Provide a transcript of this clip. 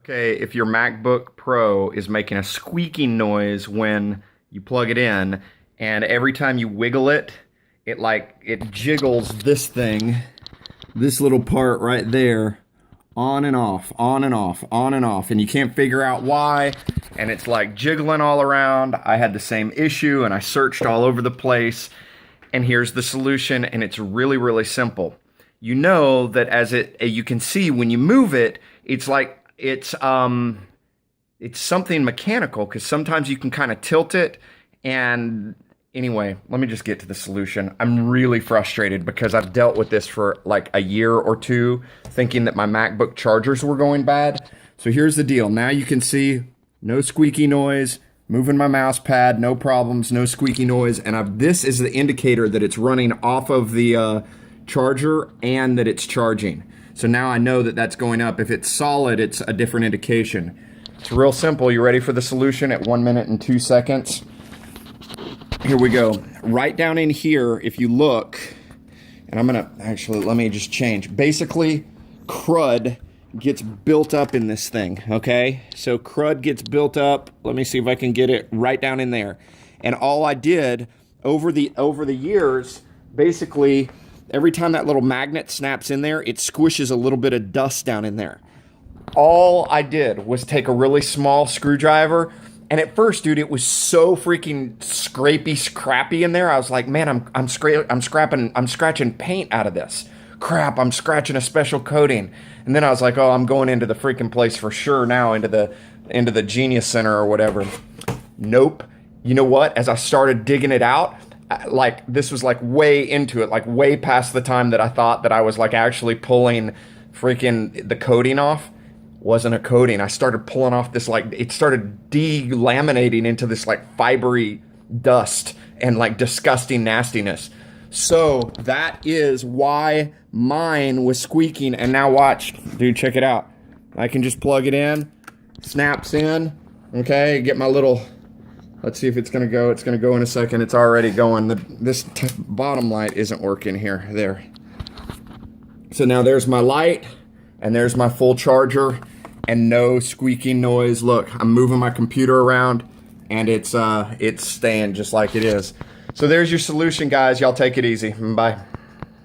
Okay, if your MacBook Pro is making a squeaking noise when you plug it in, and every time you wiggle it, it jiggles this thing, this little part right there, on and off, on and off, on and off, and you can't figure out why, and it's like jiggling all around. I had the same issue, and I searched all over the place, and here's the solution, and it's really, really simple. You know that you can see when you move it, it's something mechanical, because sometimes you can kind of tilt it. And anyway, let me just get to the solution. I'm really frustrated because I've dealt with this for like a year or two, thinking that my MacBook chargers were going bad. So here's the deal. Now you can see no squeaky noise, moving my mouse pad, no problems, no squeaky noise. And this is the indicator that it's running off of the charger and that it's charging. So now I know that that's going up. If it's solid, it's a different indication. It's real simple. You ready for the solution at 1 minute and 2 seconds? Here we go. Right down in here, if you look, and let me just change. Basically, crud gets built up in this thing, okay? So crud gets built up. Let me see if I can get it right down in there. And all I did over the years, basically, every time that little magnet snaps in there, it squishes a little bit of dust down in there. All I did was take a really small screwdriver, and at first, dude, it was so freaking scrappy in there. I was like, man, I'm scratching paint out of this. Crap, I'm scratching a special coating. And then I was like, oh, I'm going into the freaking place for sure now, into the Genius Center or whatever. Nope. You know what? As I started digging it out, like this was like way into it, like way past the time that I thought that I was like actually pulling freaking the coating off. Wasn't a coating. I started pulling off this, like, it started delaminating into this like fibery dust and like disgusting nastiness. So that is why mine was squeaking. And now watch, dude, check it out. I can just plug it in, snaps in, okay, get my little, let's see if it's gonna go. It's gonna go in a second. It's already going. This bottom light isn't working here. There. So now there's my light, and there's my full charger, and no squeaking noise. Look, I'm moving my computer around, and it's staying just like it is. So there's your solution, guys. Y'all take it easy. Bye.